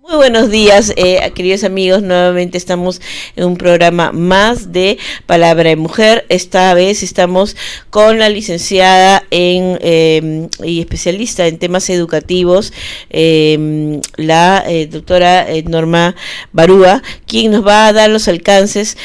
Muy buenos días, queridos amigos. Nuevamente estamos en un programa más de Palabra de Mujer. Esta vez estamos con la licenciada y especialista en temas educativos, la doctora Norma Barúa, quien nos va a dar los alcances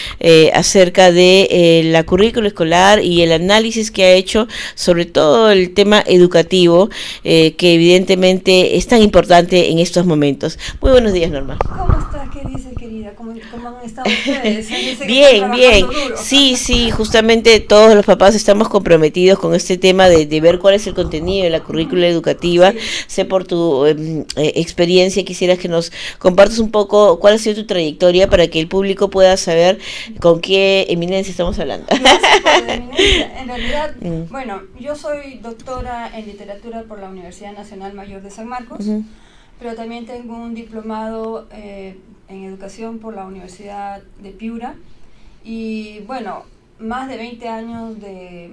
acerca de la currícula escolar y el análisis que ha hecho sobre todo el tema educativo, que evidentemente es tan importante en estos momentos. Muy buenos días, Norma. ¿Cómo está? ¿Qué dice, querida? ¿Cómo han estado ustedes? Bien, bien. Sí, justamente todos los papás estamos comprometidos con este tema de ver cuál es el contenido de la currícula educativa. Sí. Sé por tu experiencia, quisieras que nos compartas un poco cuál ha sido tu trayectoria para que el público pueda saber con qué eminencia estamos hablando. Gracias por la eminencia. En realidad, bueno, yo soy doctora en literatura por la Universidad Nacional Mayor de San Marcos. Pero también tengo un diplomado en educación por la Universidad de Piura y bueno, más de 20 años de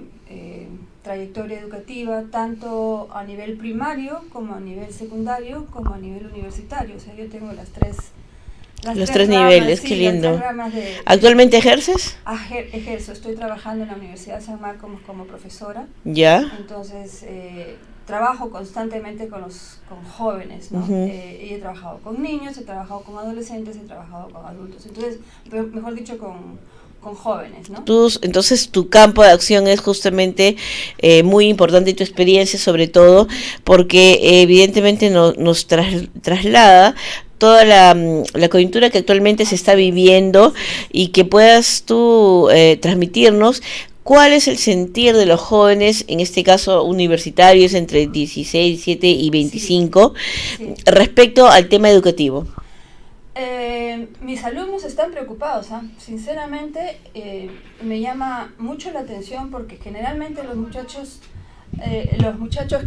trayectoria educativa, tanto a nivel primario como a nivel secundario como a nivel universitario. O sea, yo tengo los tres niveles, sí, qué lindo. ¿Actualmente ejerces? Ejerzo, estoy trabajando en la Universidad de San Marcos como profesora. ¿Ya? Entonces, trabajo constantemente con jóvenes, ¿no? Y he trabajado con niños, he trabajado con adolescentes, he trabajado con adultos. Entonces, mejor dicho, con jóvenes, ¿no? Entonces tu campo de acción es justamente muy importante, y tu experiencia sobre todo, porque evidentemente nos traslada toda la coyuntura que actualmente se está viviendo, y que puedas tú transmitirnos cuál es el sentir de los jóvenes, en este caso universitarios entre 16, 17 y 25, sí. Respecto al tema educativo. Mis alumnos están preocupados, ¿eh? Sinceramente me llama mucho la atención, porque generalmente los muchachos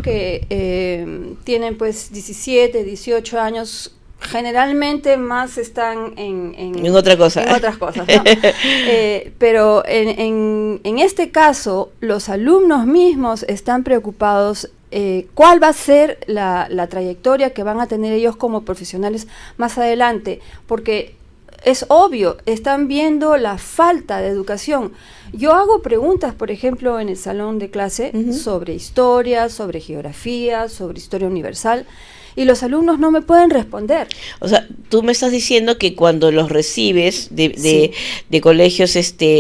que tienen pues 17, 18 años, generalmente más están en otra cosa. En otras cosas, ¿no? Pero en este caso, los alumnos mismos están preocupados. ¿Cuál va a ser la trayectoria que van a tener ellos como profesionales más adelante? Porque es obvio, están viendo la falta de educación. Yo hago preguntas, por ejemplo, en el salón de clase sobre historia, sobre geografía, sobre historia universal, y los alumnos no me pueden responder. O sea, tú me estás diciendo que cuando los recibes de colegios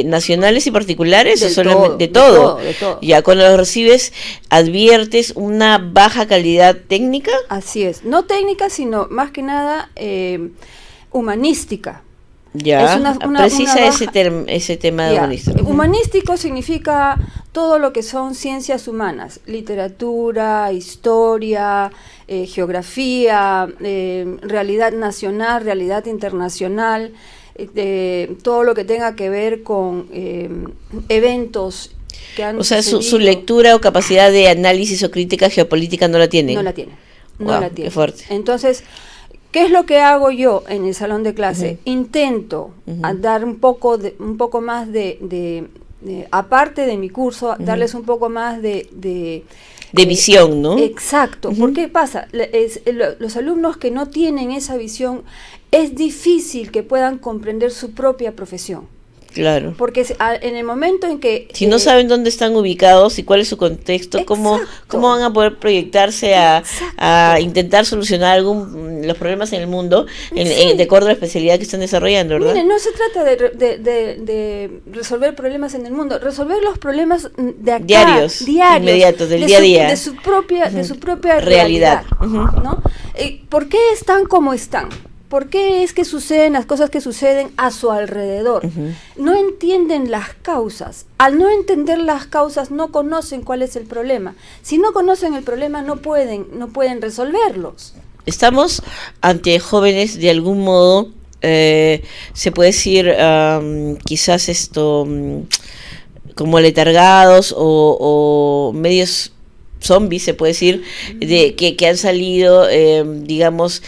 nacionales y particulares, o solamente de todo. Ya cuando los recibes, ¿adviertes una baja calidad técnica? Así es, no técnica, sino más que nada humanística. Ya, precisa ese tema de humanístico. Humanístico significa todo lo que son ciencias humanas, literatura, historia, geografía, realidad nacional, realidad internacional, todo lo que tenga que ver con eventos que han sucedido. Su lectura o capacidad de análisis o crítica geopolítica no la tiene. No la tiene. Qué fuerte. Entonces, ¿qué es lo que hago yo en el salón de clase? Intento dar un poco más de aparte de mi curso, darles un poco más de de visión, ¿no? Exacto. ¿Por qué pasa? Los alumnos que no tienen esa visión, es difícil que puedan comprender su propia profesión. Claro. Porque en el momento en que... Si no saben dónde están ubicados y cuál es su contexto, cómo van a poder proyectarse a intentar solucionar los problemas en el mundo de acuerdo a la especialidad que están desarrollando, ¿verdad? Miren, no se trata de resolver problemas en el mundo, resolver los problemas de acá, diarios, inmediatos, del día a día. De su propia realidad. ¿No? ¿Por qué están como están? ¿Por qué es que suceden las cosas que suceden a su alrededor? No entienden las causas. Al no entender las causas, no conocen cuál es el problema. Si no conocen el problema, no pueden resolverlos. Estamos ante jóvenes de algún modo, se puede decir, quizás como letargados o medios zombies, se puede decir, que han salido, digamos,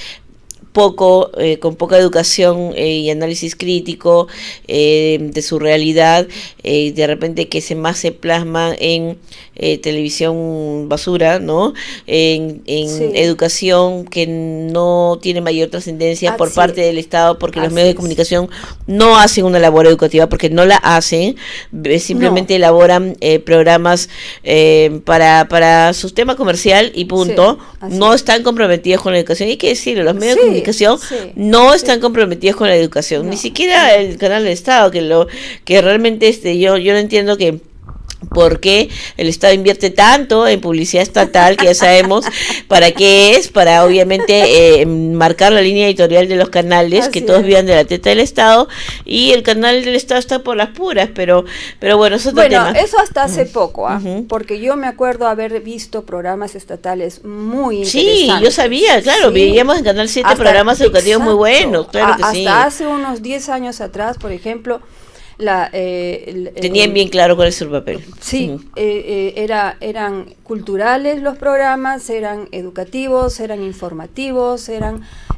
con poca educación y análisis crítico de su realidad, de repente que más se plasma en televisión basura, ¿no? En educación que no tiene mayor trascendencia por parte del Estado, porque los medios de comunicación no hacen una labor educativa, porque no la hacen, simplemente elaboran programas para su tema comercial y punto. No están comprometidos con la educación, hay que decirlo, los medios de comunicación no están comprometidos con la educación, ni siquiera el canal del Estado, que realmente yo no entiendo por qué el Estado invierte tanto en publicidad estatal, que ya sabemos para qué es, para obviamente marcar la línea editorial de los canales, que todos vivan de la teta del Estado, y el canal del Estado está por las puras, pero bueno, es otro tema. Eso hasta hace poco, porque yo me acuerdo haber visto programas estatales muy interesantes. Sí, yo sabía, claro, veíamos en Canal 7 programas educativos muy buenos, claro que sí. Hasta hace unos 10 años atrás, por ejemplo, tenían bien claro cuál es su papel. Sí, eran culturales los programas, eran educativos, eran informativos,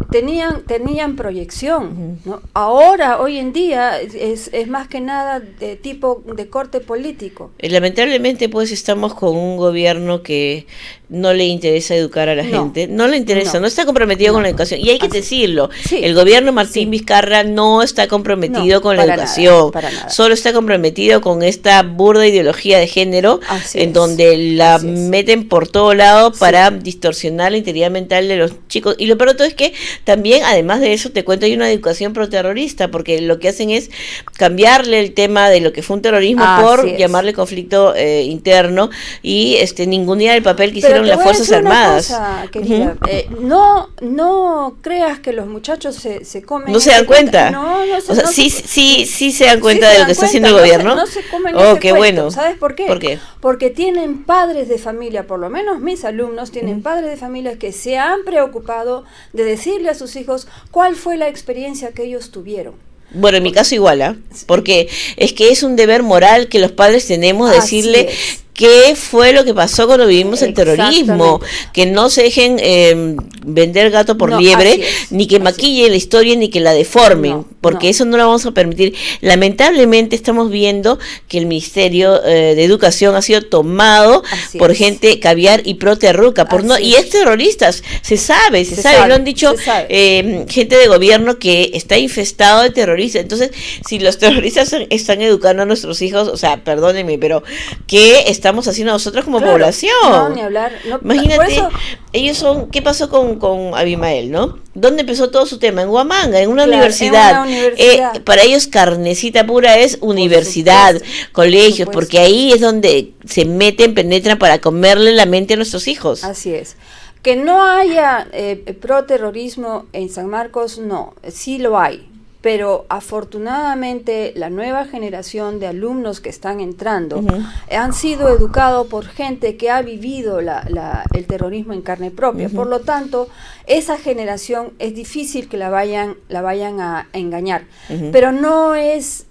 tenían proyección, ¿no? Ahora, hoy en día, es más que nada de corte político. Lamentablemente, pues, estamos con un gobierno que no le interesa educar a la gente, no le interesa, no está comprometido con la educación, y hay que decirlo, el gobierno Martín Vizcarra no está comprometido con la educación, solo está comprometido con esta burda ideología de género, donde la meten por todo lado para distorsionar la integridad mental de los chicos, y lo peor de todo es que también, además de eso, te cuento, hay una educación proterrorista, porque lo que hacen es cambiarle el tema de lo que fue un terrorismo por llamarle conflicto interno, y ningunear el papel que hicieron las Fuerzas Armadas. Cosa, querida, no creas que los muchachos se comen. ¿No se dan cuenta? Sí se dan cuenta de lo que está haciendo el gobierno. No se comen qué bueno. ¿Sabes por qué? ¿Por qué? Porque tienen padres de familia, por lo menos mis alumnos tienen padres de familia que se han preocupado de decirle a sus hijos cuál fue la experiencia que ellos tuvieron. Bueno, en mi caso igual, porque es que es un deber moral que los padres tenemos decirle qué fue lo que pasó cuando vivimos el terrorismo, que no se dejen vender gato por liebre, ni que maquillen la historia, ni que la deformen, porque eso no lo vamos a permitir. Lamentablemente estamos viendo que el Ministerio de Educación ha sido tomado por gente caviar y pro-terruca, y es terroristas, se sabe, lo han dicho gente de gobierno que está infestado de terroristas. Entonces, si los terroristas están educando a nuestros hijos, o sea, perdónenme, pero ¿qué estamos haciendo nosotros como población? No, ni hablar. Imagínate, ¿qué pasó con Abimael, no? ¿Dónde empezó todo su tema? En Huamanga, en una universidad. Para ellos carnecita pura es universidad, colegios, porque ahí es donde se penetran para comerle la mente a nuestros hijos. Así es. Que no haya pro-terrorismo en San Marcos, no, sí lo hay. Pero afortunadamente la nueva generación de alumnos que están entrando han sido educados por gente que ha vivido el terrorismo en carne propia. Por lo tanto, esa generación es difícil que la vayan a engañar. Pero no es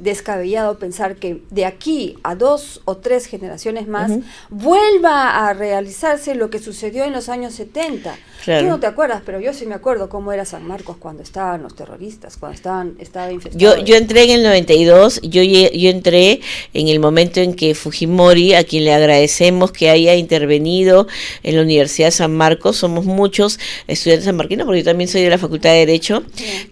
descabellado pensar que de aquí a 2 o 3 generaciones más vuelva a realizarse lo que sucedió en los años 70. Claro. Tú no te acuerdas, pero yo sí me acuerdo cómo era San Marcos cuando estaban los terroristas, cuando estaba infestado. Yo entré en el 92, yo entré en el momento en que Fujimori, a quien le agradecemos que haya intervenido en la Universidad de San Marcos, somos muchos estudiantes sanmarquinos, porque yo también soy de la Facultad de Derecho,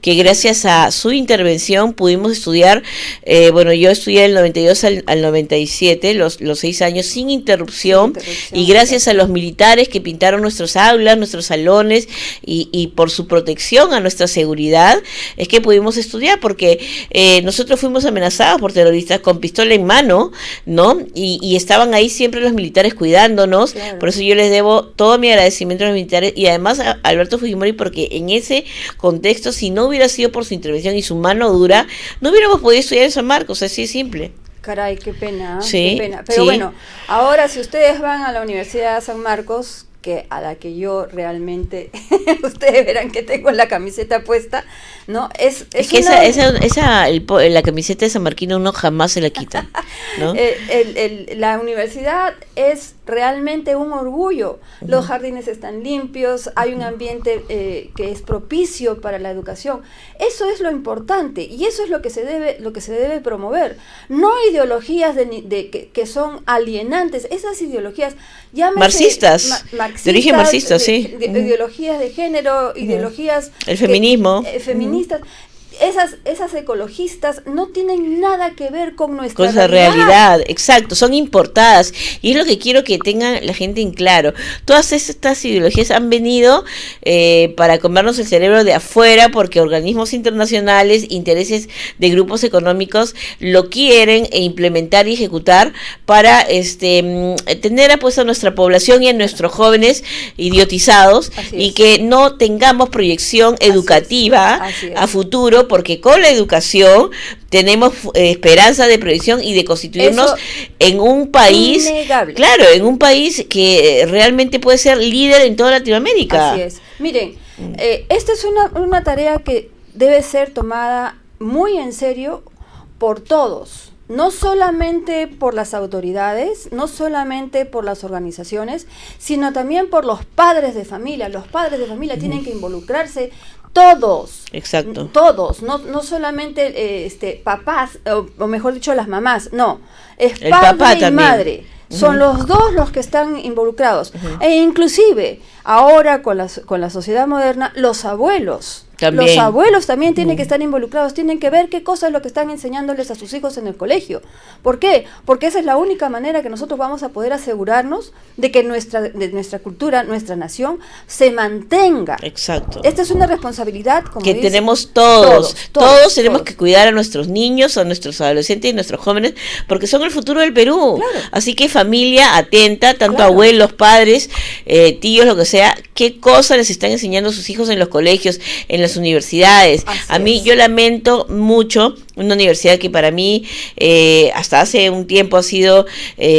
que gracias a su intervención pudimos estudiar, yo estudié del 92 al 97, los 6 años sin interrupción, y gracias a los militares que pintaron nuestras aulas, nuestros salones, y por su protección a nuestra seguridad, es que pudimos estudiar, porque nosotros fuimos amenazados por terroristas con pistola en mano, ¿no? Y estaban ahí siempre los militares cuidándonos, claro. Por eso yo les debo todo mi agradecimiento a los militares, y además a Alberto Fujimori, porque en ese contexto, si no hubiera sido por su intervención y su mano dura, no hubiéramos podido estudiar en San Marcos, así de simple. Caray, qué pena, sí, qué pena. Pero sí. Bueno, ahora si ustedes van a la Universidad de San Marcos, a la que yo realmente, ustedes verán que tengo la camiseta puesta, ¿no? Es que la camiseta de San Marquino uno jamás se la quita, ¿no? La universidad es realmente un orgullo. Los jardines están limpios, hay un ambiente que es propicio para la educación. Eso es lo importante y eso es lo que se debe promover. No ideologías que son alienantes. Esas ideologías marxistas, de origen marxista, sí. Ideologías de género, ideologías... El feminismo. Feministas. Esas ecologistas no tienen nada que ver con nuestra realidad, exacto, son importadas, y es lo que quiero que tenga la gente en claro. Todas estas ideologías han venido para comernos el cerebro de afuera, porque organismos internacionales, intereses de grupos económicos lo quieren implementar y ejecutar para tener a nuestra población y a nuestros jóvenes idiotizados, y que no tengamos proyección educativa Así es. A futuro, porque con la educación tenemos esperanza de proyección y de constituirnos en un país, innegable. Claro, en un país que realmente puede ser líder en toda Latinoamérica. Así es. Miren, esta es una tarea que debe ser tomada muy en serio por todos. No solamente por las autoridades, no solamente por las organizaciones, sino también por los padres de familia. Los padres de familia tienen que involucrarse todos. Exacto. Todos, no solamente papás, o mejor dicho, las mamás, no. Es el padre papá y también. Madre. Son los dos los que están involucrados. E inclusive, ahora con la sociedad moderna, los abuelos. También. Los abuelos también tienen que estar involucrados, tienen que ver qué cosa es lo que están enseñándoles a sus hijos en el colegio. ¿Por qué? Porque esa es la única manera que nosotros vamos a poder asegurarnos de que nuestra cultura, nuestra nación, se mantenga. Exacto. Esta es una responsabilidad que tenemos todos tenemos que cuidar a nuestros niños, a nuestros adolescentes y nuestros jóvenes, porque son el futuro del Perú. Claro. Así que familia atenta, tanto Claro. abuelos, padres, tíos, lo que sea, qué cosa les están enseñando a sus hijos en los colegios, en las universidades. A mí, yo lamento mucho una universidad que para mí hasta hace un tiempo ha sido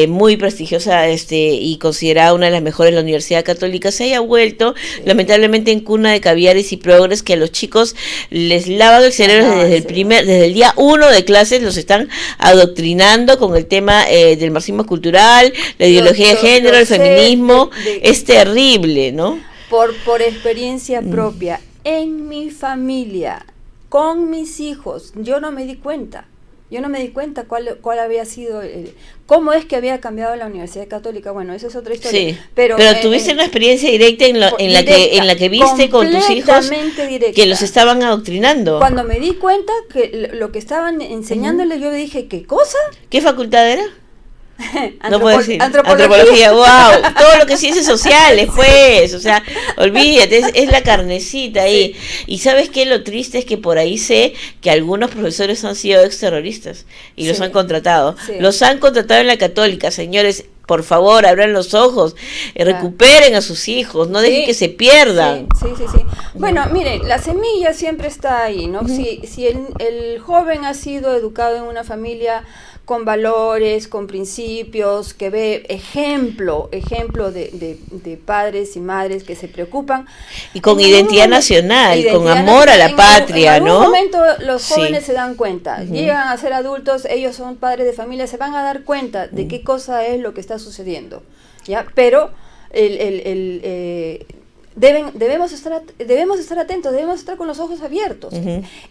muy prestigiosa y considerada una de las mejores, la Universidad Católica, se haya vuelto lamentablemente en cuna de caviares y progres, que a los chicos les lavan el cerebro desde el día 1 de clases, los están adoctrinando con el tema del marxismo cultural, la ideología de género, el feminismo. Es terrible, ¿no? Por experiencia propia, en mi familia, con mis hijos, yo no me di cuenta cuál había sido, cómo es que había cambiado la Universidad Católica. Bueno, eso es otra historia. Sí, pero tuviste una experiencia directa en la que viste con tus hijos directa, que los estaban adoctrinando. Cuando me di cuenta que lo que estaban enseñándoles, yo dije, ¿qué cosa? ¿Qué facultad era? No puedo decir. Antropología. Wow, todo lo que ciencias sociales, pues, o sea, olvídate, es la carnecita ahí. Y ¿sabes qué? Lo triste es que por ahí sé que algunos profesores han sido exterroristas y los han contratado. Sí. Los han contratado en la Católica, señores. por favor, abran los ojos, recuperen a sus hijos, no dejen que se pierdan. Sí. Bueno, miren, la semilla siempre está ahí, ¿no? Si el joven ha sido educado en una familia con valores, con principios, que ve ejemplo de padres y madres que se preocupan. Y con identidad nacional, con amor a la patria, ¿no? En algún momento los jóvenes se dan cuenta, llegan a ser adultos, ellos son padres de familia, se van a dar cuenta de qué cosa es lo que está sucediendo, ¿ya? Pero debemos estar atentos, debemos estar con los ojos abiertos.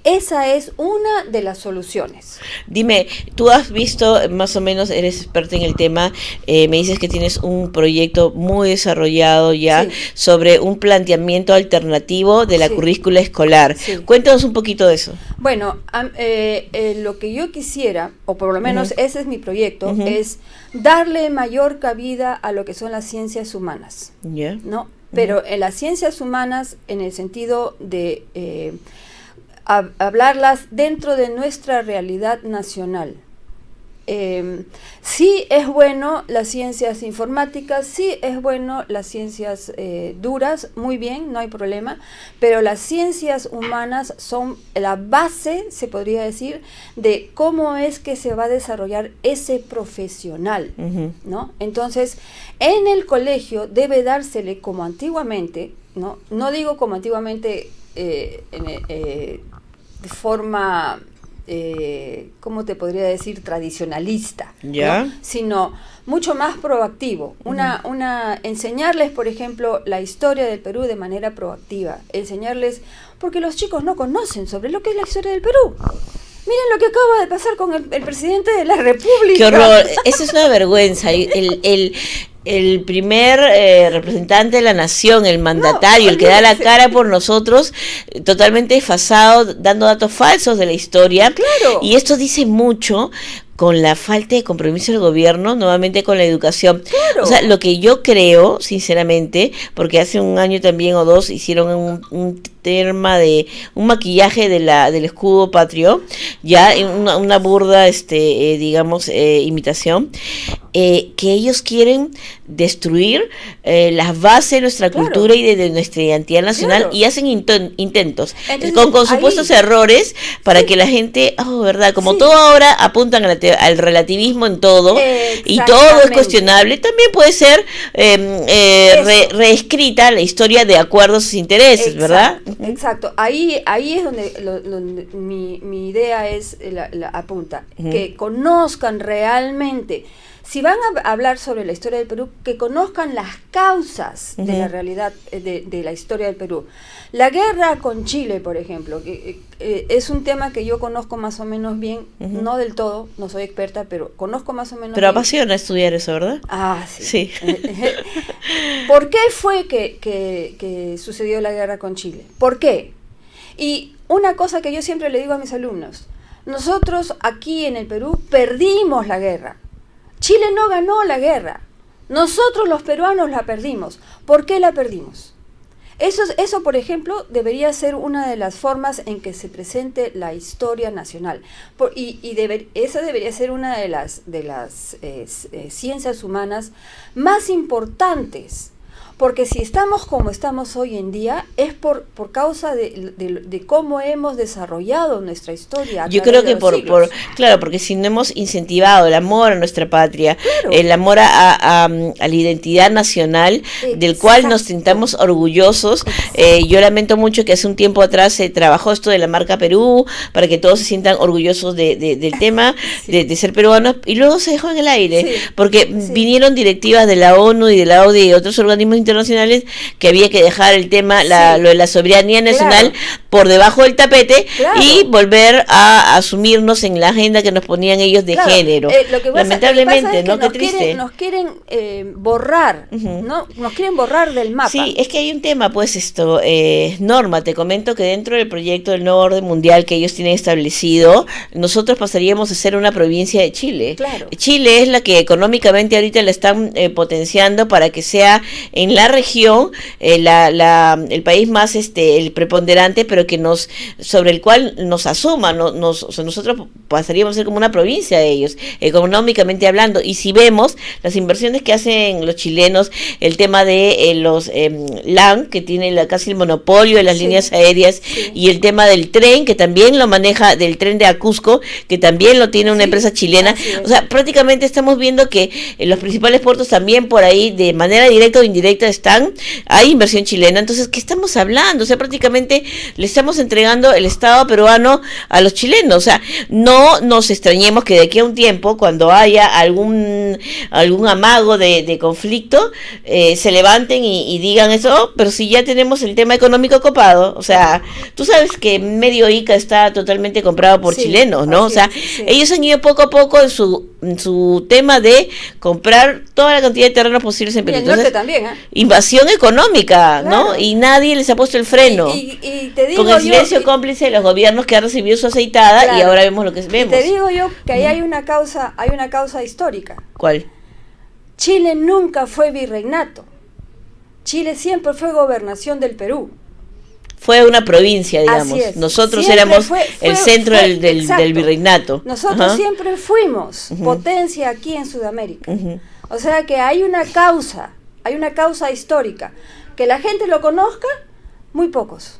Esa es una de las soluciones. Dime, tú has visto, más o menos eres experta en el tema, me dices que tienes un proyecto muy desarrollado ya sobre un planteamiento alternativo de la currícula escolar. Cuéntanos un poquito de eso. Bueno, lo que yo quisiera, o por lo menos ese es mi proyecto, es darle mayor cabida a lo que son las ciencias humanas, ¿no? Pero en las ciencias humanas, en el sentido de hablarlas dentro de nuestra realidad nacional. Sí es bueno las ciencias informáticas, sí es bueno las ciencias duras, muy bien, no hay problema, pero las ciencias humanas son la base, se podría decir, de cómo es que se va a desarrollar ese profesional, ¿no? Entonces, en el colegio debe dársele como antiguamente, no digo como antiguamente de forma... ¿cómo te podría decir? Tradicionalista, ¿no? Sino mucho más proactivo. Enseñarles, por ejemplo, la historia del Perú de manera proactiva. Enseñarles, porque los chicos no conocen sobre lo que es la historia del Perú. Miren lo que acaba de pasar con el presidente de la República. ¡Qué horror! Eso es una vergüenza. El primer representante de la nación, el mandatario, el que da la cara por nosotros, totalmente desfasado, dando datos falsos de la historia. Claro. Y esto dice mucho con la falta de compromiso del gobierno, nuevamente con la educación. Claro. O sea, lo que yo creo, sinceramente, porque hace un año también o dos hicieron un tema de un maquillaje del escudo patrio, ya una burda, digamos, imitación, que ellos quieren destruir las bases de nuestra cultura y de nuestra identidad nacional, y hacen intentos. Entonces, con supuestos errores para que la gente, ¿verdad? Como todo ahora apuntan al relativismo en todo, y todo es cuestionable, también puede ser reescrita la historia de acuerdo a sus intereses, ¿verdad? Exacto, ahí es donde mi idea es la apunta, que conozcan realmente. Si van a hablar sobre la historia del Perú, que conozcan las causas de la realidad de la historia del Perú. La guerra con Chile, por ejemplo, que es un tema que yo conozco más o menos bien, no del todo, no soy experta, pero conozco más o menos pero bien. apasiona estudiar eso, ¿verdad? Sí. ¿Por qué fue que sucedió la guerra con Chile? ¿Por qué? Y una cosa que yo siempre le digo a mis alumnos, nosotros aquí en el Perú perdimos la guerra. Chile no ganó la guerra, nosotros los peruanos la perdimos. ¿Por qué la perdimos? Eso, por ejemplo, debería ser una de las formas en que se presente la historia nacional. Esa debería ser una de las ciencias humanas más importantes. Porque si estamos como estamos hoy en día, es por causa de cómo hemos desarrollado nuestra historia. Yo creo que claro, porque si no hemos incentivado el amor a nuestra patria, el amor a la identidad nacional, del cual nos sintamos orgullosos. Yo lamento mucho que hace un tiempo atrás se trabajó esto de la marca Perú, para que todos se sientan orgullosos del tema, de ser peruanos, y luego se dejó en el aire, porque vinieron directivas de la ONU y de la ODI y de otros organismos internacionales que había que dejar el tema, lo de la soberanía nacional por debajo del tapete y volver a asumirnos en la agenda que nos ponían ellos de género. Lamentablemente, ¿no? Qué triste. Nos quieren borrar, ¿no? Nos quieren borrar del mapa. Sí, es que hay un tema, pues Norma, te comento que dentro del proyecto del nuevo orden mundial que ellos tienen establecido, nosotros pasaríamos a ser una provincia de Chile. Claro. Chile es la que económicamente ahorita la están potenciando para que sea en la región, el país más el preponderante, pero que sobre el cual nos asuma, o sea, nosotros pasaríamos a ser como una provincia de ellos, económicamente hablando. Y si vemos las inversiones que hacen los chilenos, el tema de los LAN, que tiene casi el monopolio de las líneas aéreas, y el tema del tren, que también lo maneja, del tren de Acusco, que también lo tiene una empresa chilena. O sea, prácticamente estamos viendo que en los principales puertos también por ahí, de manera directa o indirecta, hay inversión chilena. Entonces, ¿qué estamos hablando? O sea, prácticamente le estamos entregando el Estado peruano a los chilenos. O sea, no nos extrañemos que de aquí a un tiempo, cuando haya algún amago de conflicto, se levanten y digan eso, pero si ya tenemos el tema económico copado. O sea, tú sabes que medio Ica está totalmente comprado por chilenos, ¿no? O sea, ellos han ido poco a poco en su tema de comprar toda la cantidad de terrenos posibles en Perú. Y el norte también, invasión económica, ¿no? Y nadie les ha puesto el freno. Y te digo con el silencio cómplice de los gobiernos que han recibido su aceitada, y ahora vemos lo que vemos. Y te digo yo que ahí hay una causa histórica. ¿Cuál? Chile nunca fue virreinato. Chile siempre fue gobernación del Perú. Fue una provincia, digamos. Nosotros siempre éramos el centro del virreinato. Nosotros siempre fuimos potencia aquí en Sudamérica. O sea que hay una causa histórica. Que la gente lo conozca, muy pocos.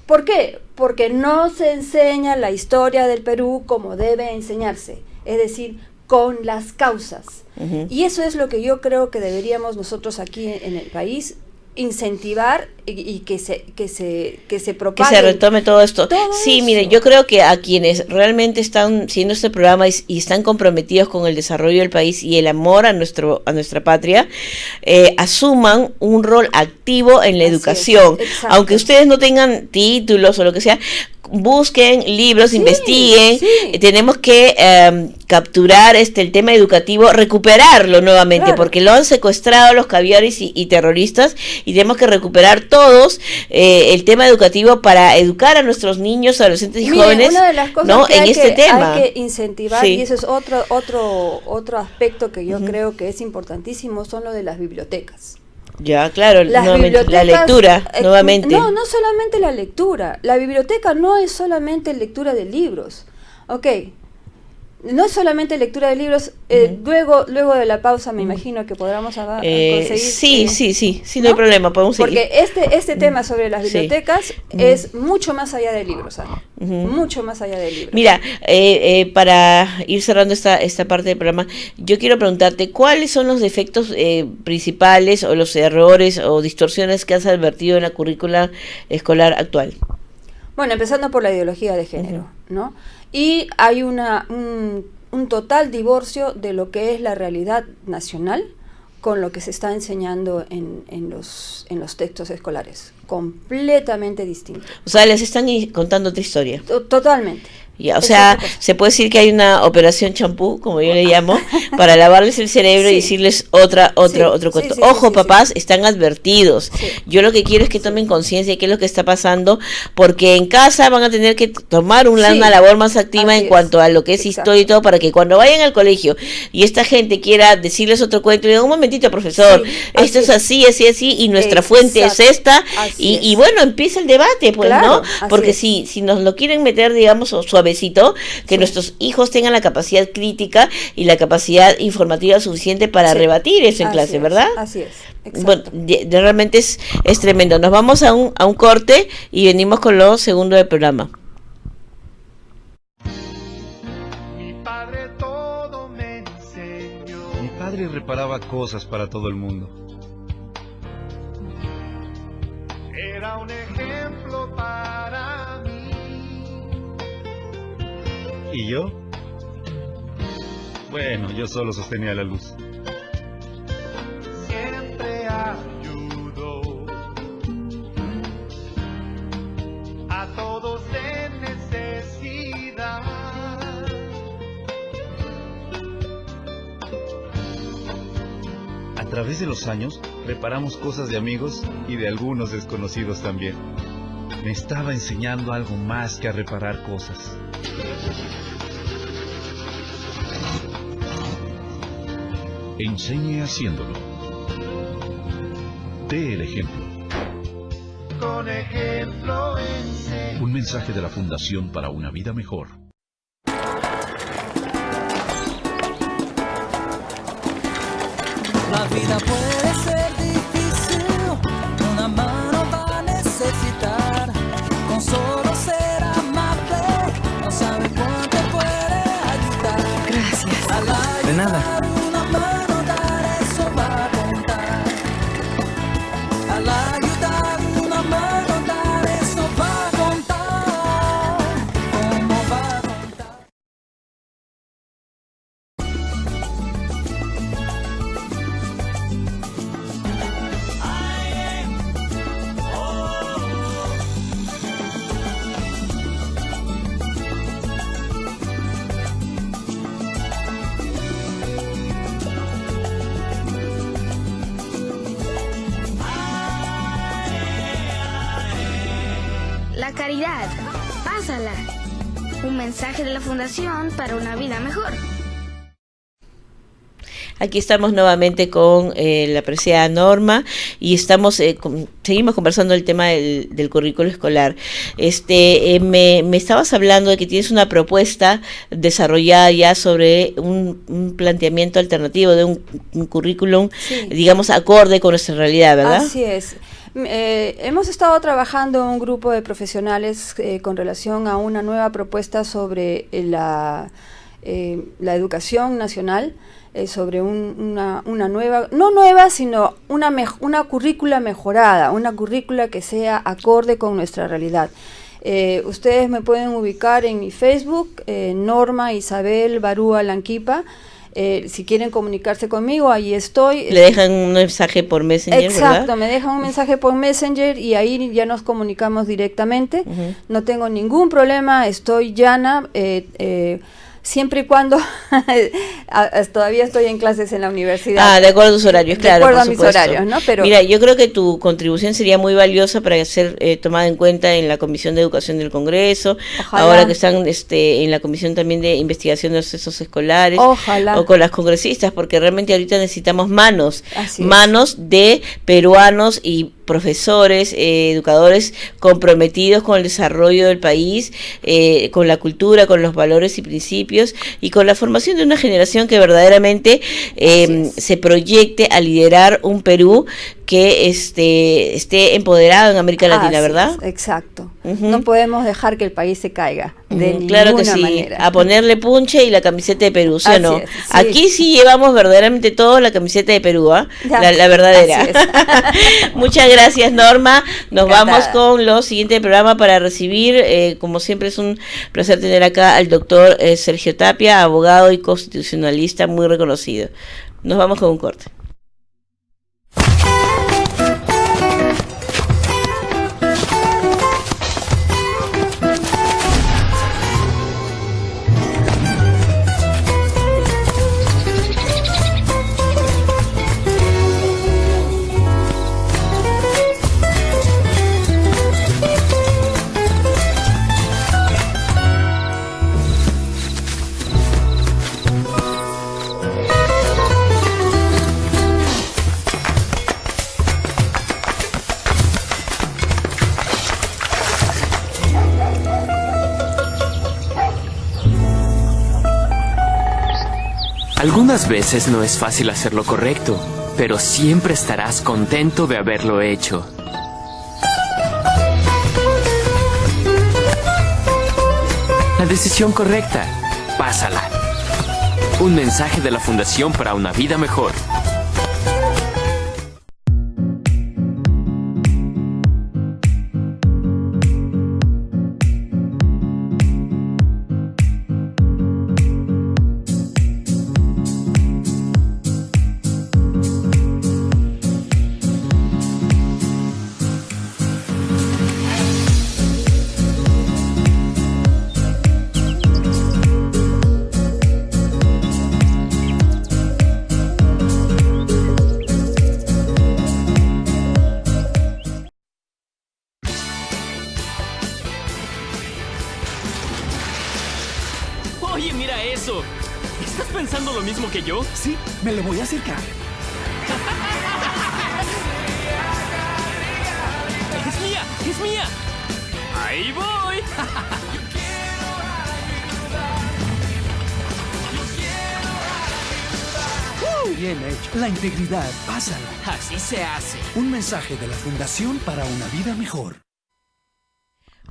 ¿Por qué? Porque no se enseña la historia del Perú como debe enseñarse. Es decir, con las causas. Y eso es lo que yo creo que deberíamos nosotros aquí en el país incentivar y que se propague. Que se retome todo esto. Sí, mire, yo creo que a quienes realmente están haciendo este programa y están comprometidos con el desarrollo del país y el amor a nuestra patria, asuman un rol activo en la educación. Aunque ustedes no tengan títulos o lo que sea, busquen libros, investiguen. Tenemos que capturar el tema educativo, recuperarlo nuevamente, porque lo han secuestrado los caviares y terroristas, y tenemos que recuperar todos el tema educativo para educar a nuestros niños, adolescentes y jóvenes, una de las cosas ¿no? en este tema. Hay que incentivar, y eso es otro aspecto que yo creo que es importantísimo, son lo de las bibliotecas. Ya, claro, nuevamente, la lectura, nuevamente. No solamente la lectura. La biblioteca no es solamente lectura de libros. No es solamente lectura de libros. Luego de la pausa me imagino que podamos conseguir. Sí, no hay problema, podemos seguir. Porque este tema sobre las bibliotecas es mucho más allá de libros, mucho más allá de libros. Mira, para ir cerrando esta parte del programa, yo quiero preguntarte, ¿cuáles son los defectos principales o los errores o distorsiones que has advertido en la currícula escolar actual? Bueno, empezando por la ideología de género, ¿no? Y hay un total divorcio de lo que es la realidad nacional con lo que se está enseñando en los textos escolares. Completamente distinto. O sea, les están contando otra historia. Totalmente. Ya, o sea, se puede decir que hay una operación champú, como yo le llamo, para lavarles el cerebro y decirles otro cuento. Ojo, papás, están advertidos. Yo lo que quiero es que tomen conciencia de qué es lo que está pasando, porque en casa van a tener que tomar una labor más activa en cuanto a lo que es historia y todo, para que cuando vayan al colegio y esta gente quiera decirles otro cuento, y digan, un momentito, profesor, esto es así, y nuestra fuente es esta, y bueno, empieza el debate, pues, ¿no? Porque si nos lo quieren meter, digamos, suavecito, que nuestros hijos tengan la capacidad crítica y la capacidad informativa suficiente para rebatir eso en clase, ¿verdad? Así es. Bueno, realmente es tremendo. Nos vamos a un corte y venimos con lo segundo del programa. Mi padre todo me enseñó. Mi padre reparaba cosas para todo el mundo. Era un ejemplo para mí. ¿Y yo? Bueno, yo solo sostenía la luz. Siempre ayudó a todos en necesidad. A través de los años, reparamos cosas de amigos y de algunos desconocidos también. Me estaba enseñando algo más que a reparar cosas. Enseñe haciéndolo. Dé el ejemplo. Con ejemplo enseña. Un mensaje de la Fundación para una Vida Mejor. La vida puede ser difícil, una mano va a necesitar. Con solo ser amable, no sabe cuánto puede ayudar. Gracias. De nada. Una mano dar, eso va a contar. Al ayudar, una mano dar, eso va a contar. ¿Cómo va a contar? La caridad, pásala. Un mensaje de la Fundación para una Vida Mejor. Aquí estamos nuevamente con la apreciada Norma y estamos seguimos conversando el tema del currículo escolar. Me estabas hablando de que tienes una propuesta desarrollada ya sobre un planteamiento alternativo de un currículum, Sí. digamos, acorde con nuestra realidad, ¿verdad? Así es. Hemos estado trabajando un grupo de profesionales con relación a una nueva propuesta sobre la educación nacional, sobre una nueva, no nueva, sino una currícula mejorada, una currícula que sea acorde con nuestra realidad. Ustedes me pueden ubicar en mi Facebook, Norma Isabel Barúa Lanquipa. Si quieren comunicarse conmigo, ahí estoy. Le dejan un mensaje por Messenger, Exacto, ¿verdad? me dejan un mensaje por Messenger y ahí ya nos comunicamos directamente. Uh-huh. No tengo ningún problema, estoy llana, siempre y cuando todavía estoy en clases en la universidad. De acuerdo a tus horarios, claro. De acuerdo por a mis supuesto. horarios, ¿no? Pero mira, yo creo que tu contribución sería muy valiosa para ser tomada en cuenta en la Comisión de Educación del Congreso, ojalá. ahora que están en la Comisión también de Investigación de los Sucesos Escolares, Ojalá. o con las congresistas, porque realmente ahorita necesitamos manos Así es. de peruanos y profesores, educadores comprometidos con el desarrollo del país, con la cultura, con los valores y principios y con la formación de una generación que verdaderamente se proyecte a liderar un Perú que esté empoderado en América Latina, Así ¿verdad? es, exacto. Uh-huh. No podemos dejar que el país se caiga de ninguna Claro que sí, manera. a ponerle punche y la camiseta de Perú, ¿sí o Así no? es, sí. Aquí sí llevamos verdaderamente todo la camiseta de Perú, ¿ah? Ya, La verdadera. así es. Muchas gracias, Norma. Nos Encantada. vamos con lo siguiente del programa para recibir, como siempre es un placer tener acá al doctor Sergio Tapia, abogado y constitucionalista muy reconocido. Nos vamos con un corte. Algunas veces no es fácil hacer lo correcto, pero siempre estarás contento de haberlo hecho. La decisión correcta, pásala. Un mensaje de la Fundación para una Vida Mejor. Oye, mira eso. ¿Estás pensando lo mismo que yo? Sí, me le voy a acercar. es mía! ¡Ahí voy! Bien hecho. La integridad, pásala. Así se hace. Un mensaje de la Fundación para una Vida Mejor.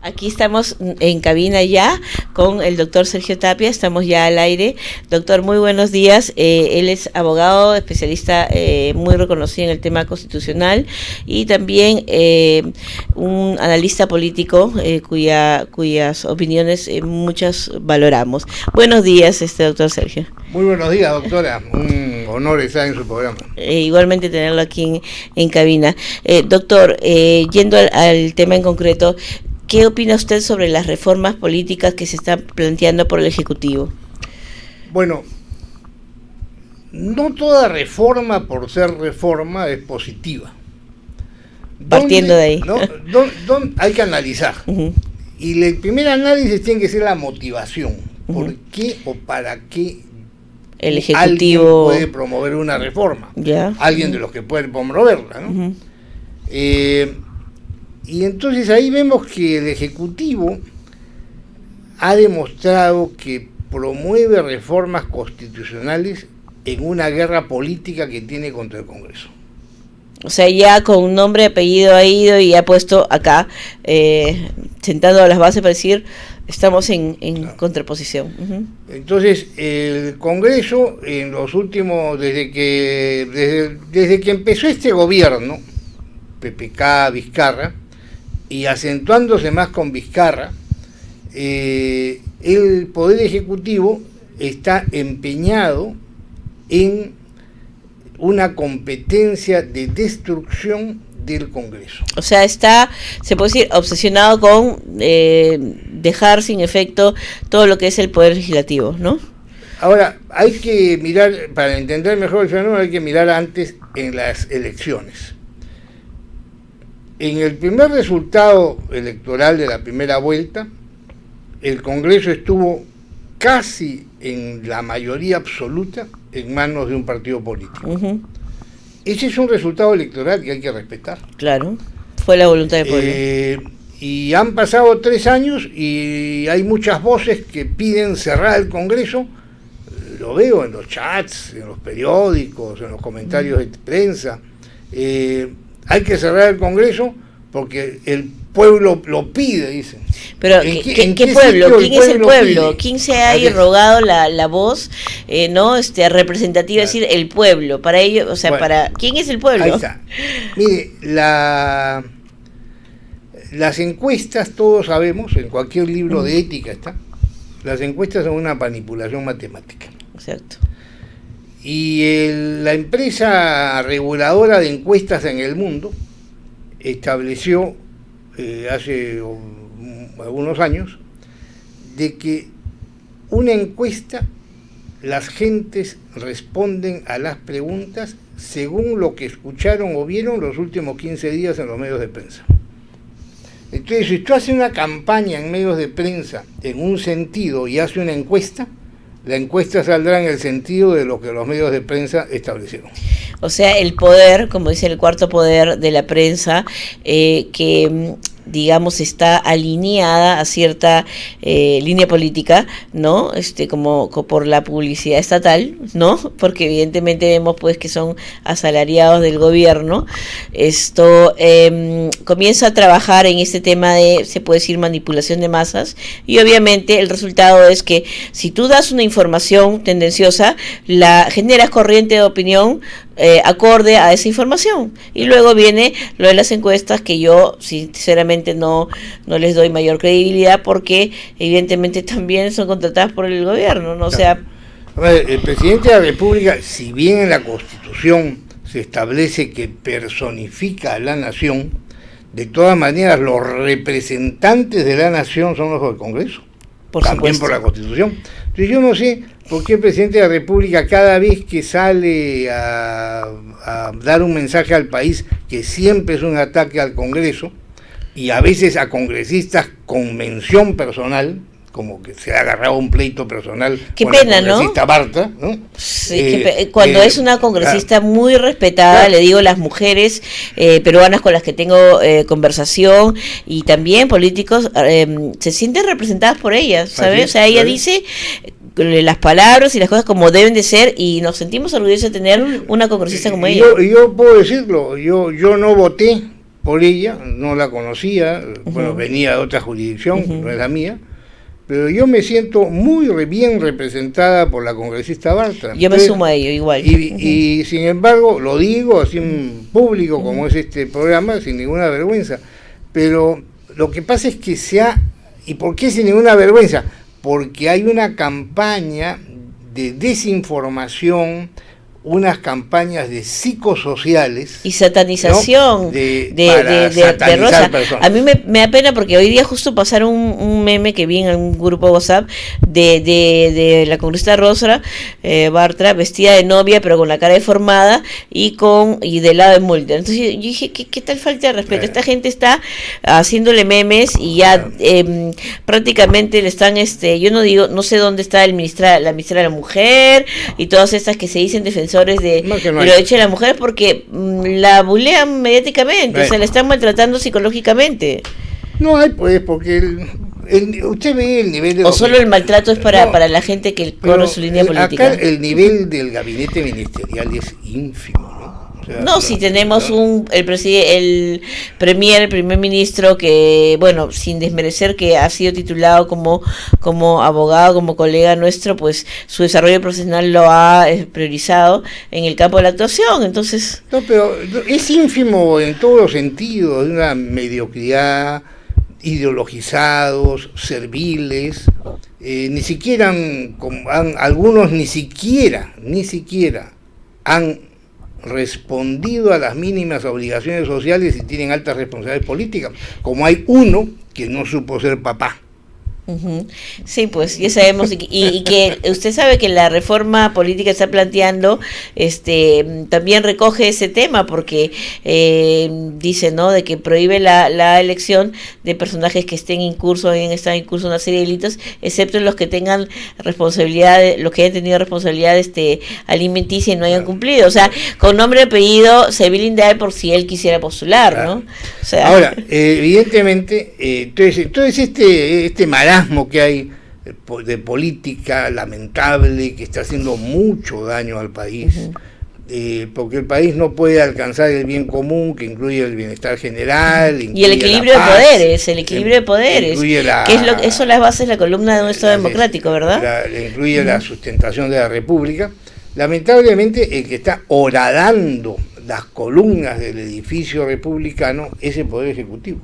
Aquí estamos en cabina ya con el doctor Sergio Tapia, estamos ya al aire. Doctor, muy buenos días. Él es abogado, especialista muy reconocido en el tema constitucional y también un analista político cuyas opiniones muchas valoramos. Buenos días, doctor Sergio. Muy buenos días, doctora. Un honor estar en su programa. Igualmente tenerlo aquí en cabina. Doctor, yendo al tema en concreto, ¿qué opina usted sobre las reformas políticas que se están planteando por el Ejecutivo? Bueno, no toda reforma por ser reforma es positiva. Partiendo de ahí. Hay que analizar. Uh-huh. Y el primer análisis tiene que ser la motivación. ¿Por qué o para qué el Ejecutivo alguien puede promover una reforma? ¿Ya? Alguien de los que puede promoverla, ¿no? Y entonces ahí vemos que el Ejecutivo ha demostrado que promueve reformas constitucionales en una guerra política que tiene contra el Congreso. O sea, ya con nombre, apellido ha ido y ha puesto acá, sentado las bases para decir, estamos en contraposición. Uh-huh. Entonces, el Congreso, en los últimos, desde que empezó este gobierno, PPK, Vizcarra, y acentuándose más con Vizcarra, el Poder Ejecutivo está empeñado en una competencia de destrucción del Congreso. O sea, se puede decir, obsesionado con dejar sin efecto todo lo que es el Poder Legislativo, ¿no? Ahora, hay que mirar, para entender mejor el fenómeno, hay que mirar antes en las elecciones. En el primer resultado electoral de la primera vuelta, el Congreso estuvo casi en la mayoría absoluta en manos de un partido político. Uh-huh. Ese es un resultado electoral que hay que respetar. Claro, fue la voluntad del pueblo. Y han pasado 3 años y hay muchas voces que piden cerrar el Congreso. Lo veo en los chats, en los periódicos, en los comentarios de prensa. Hay que cerrar el Congreso porque el pueblo lo pide, dicen. Pero ¿qué pueblo? ¿Quién es el pueblo? ¿Quién se ha irrogado la voz representativa, claro, decir el pueblo? Para ello, o sea, bueno, ¿quién es el pueblo? Ahí está. Mire, las encuestas, todos sabemos, en cualquier libro de ética está, las encuestas son una manipulación matemática. Exacto. Y la empresa reguladora de encuestas en el mundo estableció hace algunos años de que una encuesta, las gentes responden a las preguntas según lo que escucharon o vieron los últimos 15 días en los medios de prensa. Entonces, si tú haces una campaña en medios de prensa en un sentido y haces una encuesta, la encuesta saldrá en el sentido de lo que los medios de prensa establecieron. O sea, el poder, como dice el cuarto poder de la prensa, que digamos está alineada a cierta línea política, ¿no? Como por la publicidad estatal, ¿no? Porque evidentemente vemos pues que son asalariados del gobierno. Comienza a trabajar en este tema de, se puede decir, manipulación de masas, y obviamente el resultado es que si tú das una información tendenciosa, la generas corriente de opinión acorde a esa información, y luego viene lo de las encuestas, que yo sinceramente no les doy mayor credibilidad, porque evidentemente también son contratadas por el gobierno, ¿no? O sea, a ver, el presidente de la República, si bien en la Constitución se establece que personifica a la nación, de todas maneras los representantes de la nación son los del Congreso, también por la Constitución. Entonces yo no sé por qué el presidente de la República, cada vez que sale a dar un mensaje al país, que siempre es un ataque al Congreso, y a veces a congresistas con mención personal, como que se ha agarrado un pleito personal qué con pena, la congresista Bartra, ¿no? Sí, cuando es una congresista muy respetada, le digo, las mujeres peruanas con las que tengo conversación y también políticos se sienten representadas por ellas, ¿sabes? O sea, ella dice las palabras y las cosas como deben de ser y nos sentimos orgullosos de tener una congresista como ella. Yo puedo decirlo, yo no voté por ella, no la conocía, bueno, venía de otra jurisdicción, no es la mía, pero yo me siento muy bien representada por la congresista Bartra. Yo me sumo a ello igual. Y sin embargo, lo digo así en público, como es este programa, sin ninguna vergüenza, pero lo que pasa es que ¿y por qué sin ninguna vergüenza? Porque hay una campaña de desinformación, unas campañas de psicosociales y satanización, ¿no? de Rosa. Personas. A mí me da pena porque hoy día justo pasaron un meme que vi en un grupo WhatsApp de la congresista Rosa Bartra vestida de novia pero con la cara deformada y del lado de Mulder. Entonces yo dije, ¿qué tal falta de respeto? Esta gente está haciéndole memes y ya prácticamente le están, yo no sé dónde está la ministra de la Mujer y todas estas que se dicen defensoras de los derechos de la mujer porque la bulean mediáticamente, o sea, la están maltratando psicológicamente. No hay, pues, porque usted ve el nivel de... O solo el maltrato es para la gente que corre su línea política. Acá el nivel del gabinete ministerial es ínfimo, ¿no? No, si tenemos el primer ministro que, bueno, sin desmerecer que ha sido titulado como abogado, como colega nuestro, pues su desarrollo profesional lo ha priorizado en el campo de la actuación, entonces... No, pero es ínfimo en todos los sentidos, de una mediocridad, ideologizados, serviles, ni siquiera algunos ni siquiera han respondido a las mínimas obligaciones sociales y tienen altas responsabilidades políticas, como hay uno que no supo ser papá. Sí, pues ya sabemos y que usted sabe que la reforma política que está planteando también recoge ese tema porque dice, ¿no?, de que prohíbe la elección de personajes que están en curso una serie de delitos, excepto los que tengan responsabilidad, los que hayan tenido responsabilidad alimenticia y no hayan cumplido, o sea, con nombre y apellido se blinda por si él quisiera postular, ¿no? O sea, ahora, evidentemente, entonces este marasmo que hay de política lamentable que está haciendo mucho daño al país, porque el país no puede alcanzar el bien común que incluye el bienestar general y el equilibrio de poderes, que eso las bases de la columna de un Estado democrático, ¿verdad? Incluye la sustentación de la República. Lamentablemente el que está horadando las columnas del edificio republicano es el Poder Ejecutivo.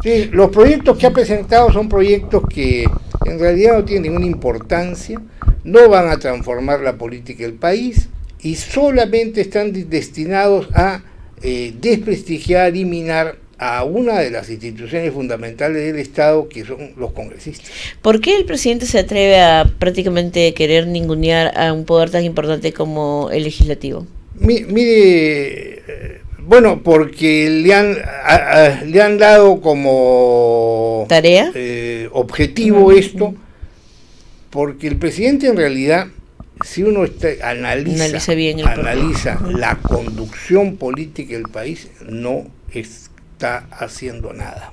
Sí, los proyectos que ha presentado son proyectos que en realidad no tienen ninguna importancia, no van a transformar la política del país y solamente están destinados a desprestigiar y minar a una de las instituciones fundamentales del Estado, que son los congresistas. ¿Por qué el presidente se atreve a prácticamente querer ningunear a un poder tan importante como el legislativo? Mire, bueno, porque le han dado como tarea, objetivo esto, porque el presidente en realidad, si uno analiza la conducción política del país, no está haciendo nada.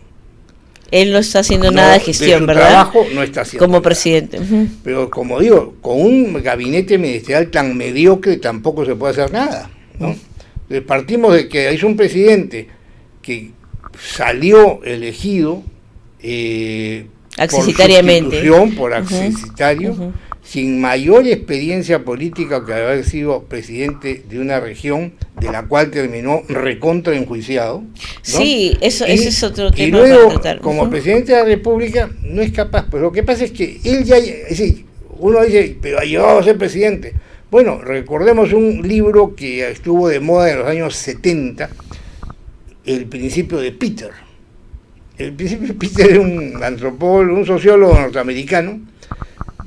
Él no está haciendo nada de gestión, de ¿verdad? Trabajo no está haciendo como nada. Presidente. Pero como digo, con un gabinete ministerial tan mediocre tampoco se puede hacer nada, ¿no? Partimos de que hay un presidente que salió elegido por accesitario, sin mayor experiencia política que haber sido presidente de una región de la cual terminó recontra enjuiciado, ¿no? Sí, eso es otro tema. Y luego, como presidente de la República, no es capaz. Pues lo que pasa es que él ya, uno dice, pero ha llegado a ser presidente. Bueno, recordemos un libro que estuvo de moda en los años 70, El principio de Peter. El principio de Peter era un antropólogo, un sociólogo norteamericano,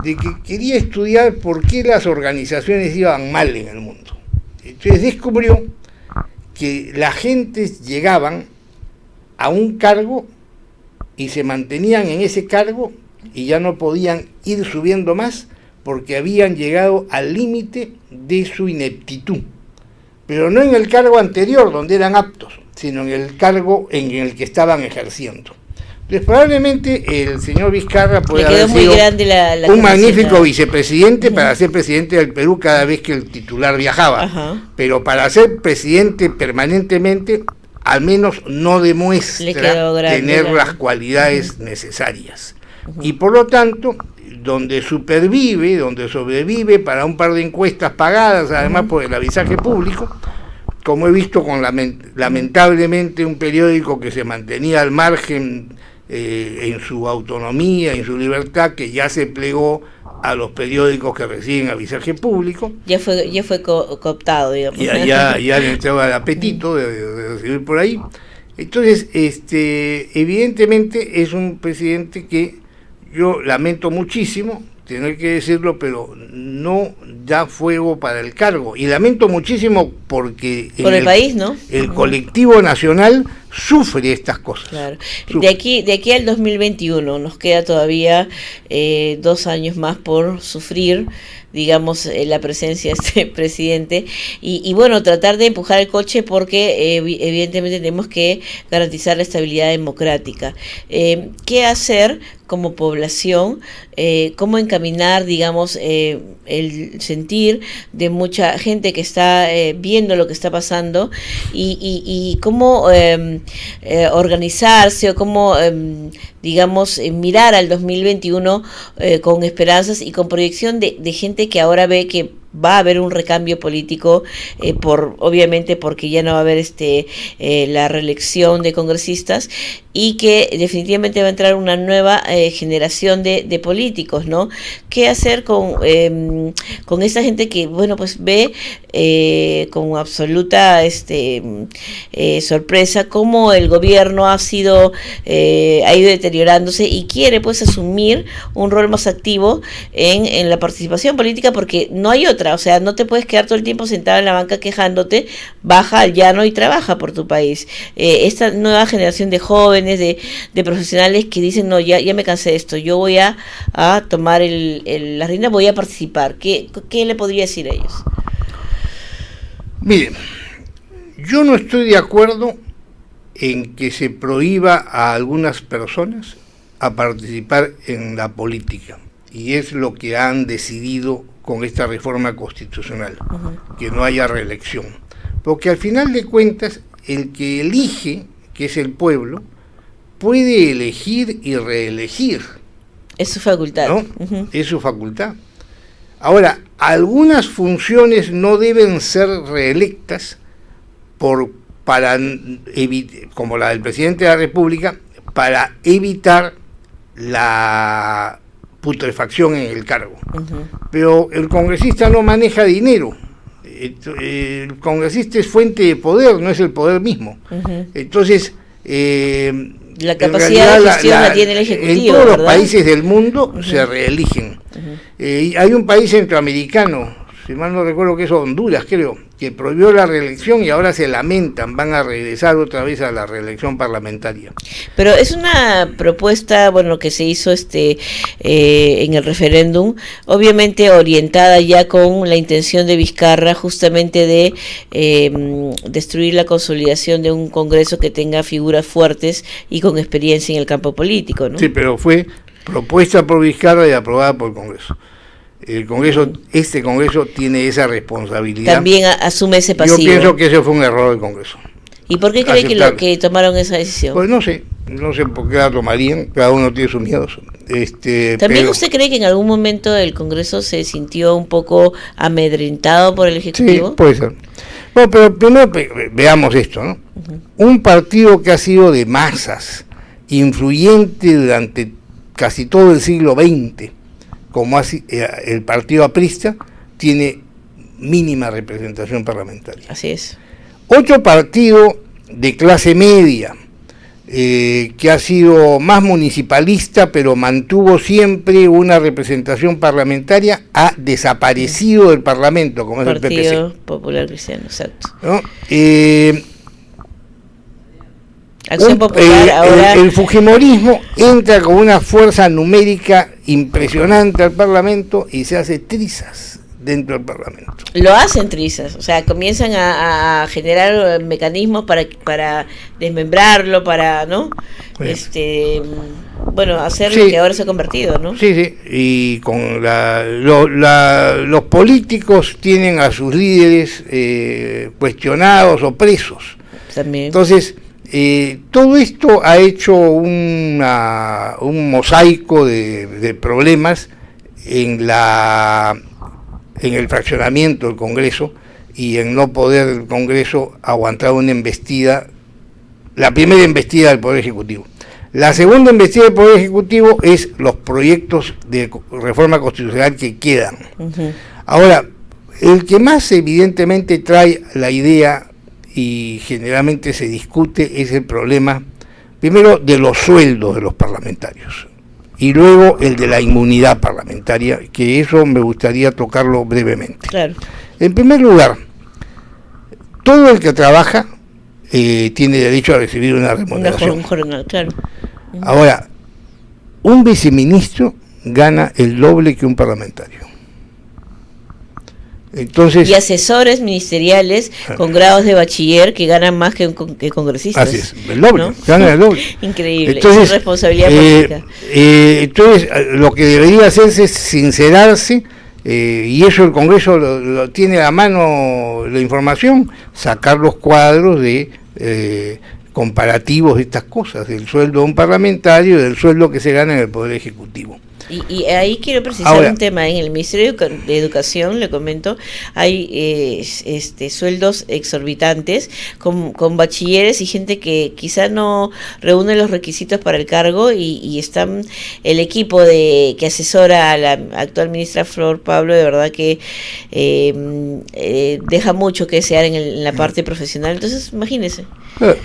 de que quería estudiar por qué las organizaciones iban mal en el mundo. Entonces descubrió que las gentes llegaban a un cargo y se mantenían en ese cargo y ya no podían ir subiendo más porque habían llegado al límite de su ineptitud. Pero no en el cargo anterior, donde eran aptos, sino en el cargo en el que estaban ejerciendo. Entonces, probablemente el señor Vizcarra puede haber sido un magnífico vicepresidente para ser presidente del Perú cada vez que el titular viajaba. Pero para ser presidente permanentemente, al menos no demuestra tener las cualidades necesarias. Y por lo tanto, donde sobrevive para un par de encuestas pagadas, además por el avisaje público, como he visto con lamentablemente un periódico que se mantenía al margen en su autonomía, en su libertad, que ya se plegó a los periódicos que reciben avisaje público. Ya fue cooptado, digamos. Ya le entraba el apetito de recibir por ahí. Entonces, evidentemente es un presidente que yo lamento muchísimo tener que decirlo, pero no da fuego para el cargo. Y lamento muchísimo porque por el país, ¿no? El colectivo nacional sufre estas cosas. Claro. De aquí al 2021 nos queda todavía 2 años más por sufrir, digamos, la presencia de este presidente y bueno, tratar de empujar el coche porque evidentemente tenemos que garantizar la estabilidad democrática. ¿Qué hacer como población? ¿Cómo encaminar, digamos, el sentir de mucha gente que está viendo lo que está pasando y cómo organizarse o cómo, digamos, mirar al 2021 con esperanzas y con proyección de gente que ahora ve que va a haber un recambio político, obviamente porque ya no va a haber la reelección de congresistas y que definitivamente va a entrar una nueva generación de políticos, ¿no? ¿Qué hacer con esa gente que, bueno, pues ve con absoluta sorpresa cómo el gobierno ha ido deteriorándose y quiere pues asumir un rol más activo en la participación política porque no hay otra? O sea, no te puedes quedar todo el tiempo sentado en la banca quejándote, baja al llano y trabaja por tu país. Esta nueva generación de jóvenes, de profesionales que dicen, no, ya me cansé de esto, yo voy a tomar la rienda, voy a participar. ¿Qué le podría decir a ellos? Miren, yo no estoy de acuerdo en que se prohíba a algunas personas a participar en la política, y es lo que han decidido con esta reforma constitucional, que no haya reelección, porque al final de cuentas el que elige, que es el pueblo, puede elegir y reelegir. Es su facultad. ¿No? Es su facultad. Ahora, algunas funciones no deben ser reelectas como la del presidente de la República, para evitar la putrefacción en el cargo. Pero el congresista no maneja dinero. El congresista es fuente de poder, no es el poder mismo. Entonces, la capacidad de gestión la tiene el Ejecutivo. En todos los países del mundo se reeligen. Hay un país centroamericano, si mal no recuerdo que es Honduras, creo, que prohibió la reelección y ahora se lamentan, van a regresar otra vez a la reelección parlamentaria. Pero es una propuesta, bueno, que se hizo en el referéndum, obviamente orientada ya con la intención de Vizcarra justamente de destruir la consolidación de un Congreso que tenga figuras fuertes y con experiencia en el campo político, ¿no? Sí, pero fue propuesta por Vizcarra y aprobada por el Congreso. El Congreso, este Congreso tiene esa responsabilidad. También asume ese pasivo. Yo pienso que ese fue un error del Congreso. ¿Y por qué cree que tomaron esa decisión? Pues no sé por qué la tomarían, cada uno tiene sus miedos. ¿También usted cree que en algún momento el Congreso se sintió un poco amedrentado por el Ejecutivo? Sí, puede ser. Bueno, pero primero veamos esto, ¿no? Un partido que ha sido de masas, influyente durante casi todo el siglo XX, como el partido aprista, tiene mínima representación parlamentaria. Así es. Otro partido de clase media, que ha sido más municipalista, pero mantuvo siempre una representación parlamentaria, ha desaparecido del Parlamento, como es el PPC. Partido Popular Cristiano, exacto. ¿No? Acción Popular ahora... el fujimorismo entra con una fuerza numérica impresionante al Parlamento y se hace trizas dentro del Parlamento. Lo hacen trizas, o sea, comienzan a generar mecanismos para desmembrarlo, para, ¿no? Bueno, hacer lo que ahora se ha convertido, ¿no? Sí, y con los políticos tienen a sus líderes cuestionados o presos. También. Entonces, todo esto ha hecho un mosaico de problemas en el fraccionamiento del Congreso y en no poder el Congreso aguantar una embestida, la primera embestida del Poder Ejecutivo. La segunda embestida del Poder Ejecutivo es los proyectos de reforma constitucional que quedan. Uh-huh. Ahora, el que más evidentemente trae la idea y generalmente se discute es el problema, primero, de los sueldos de los parlamentarios y luego el de la inmunidad parlamentaria, que eso me gustaría tocarlo brevemente. Claro. En primer lugar, todo el que trabaja tiene derecho a recibir una remuneración. Claro. Ahora, un viceministro gana el doble que un parlamentario. Entonces, y asesores ministeriales con grados de bachiller que ganan más que congresistas. Así es, el doble, ¿no? Ganan el doble. Increíble, entonces, es responsabilidad política. Entonces, lo que debería hacerse es sincerarse, y eso el Congreso lo tiene a mano la información, sacar los cuadros de comparativos de estas cosas, del sueldo de un parlamentario y del sueldo que se gana en el Poder Ejecutivo. Y ahí quiero precisar ahora un tema. En el Ministerio de Educación, le comento, hay sueldos exorbitantes con bachilleres y gente que quizá no reúne los requisitos para el cargo y están el equipo que asesora a la actual ministra Flor Pablo, de verdad que deja mucho que desear en la parte profesional. Entonces, imagínense.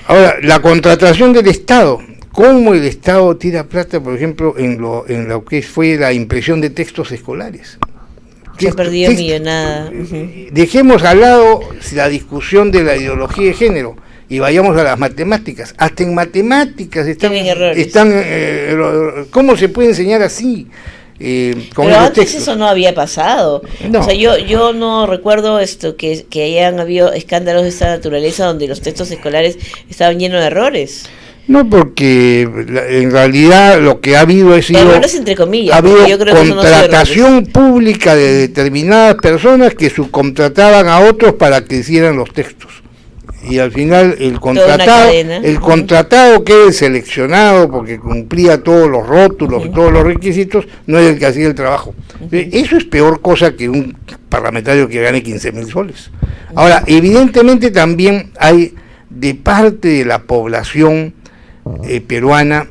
Ahora, la contratación del Estado. ¿Cómo el Estado tira plata, por ejemplo, en lo que fue la impresión de textos escolares? Se ha perdido millonada. Uh-huh. Dejemos al lado la discusión de la ideología de género y vayamos a las matemáticas. Hasta en matemáticas están ¿cómo se puede enseñar así? Pero antes eso no había pasado. No. O sea, yo no recuerdo que hayan habido escándalos de esta naturaleza donde los textos escolares estaban llenos de errores. No, porque en realidad lo que ha habido es errores entre comillas, ha habido yo creo contratación pública de determinadas personas que subcontrataban a otros para que hicieran los textos. Y al final el contratado que es seleccionado porque cumplía todos los rótulos, todos los requisitos, no es el que hacía el trabajo. Eso es peor cosa que un parlamentario que gane 15.000 soles. Ahora, evidentemente también hay de parte de la población peruana,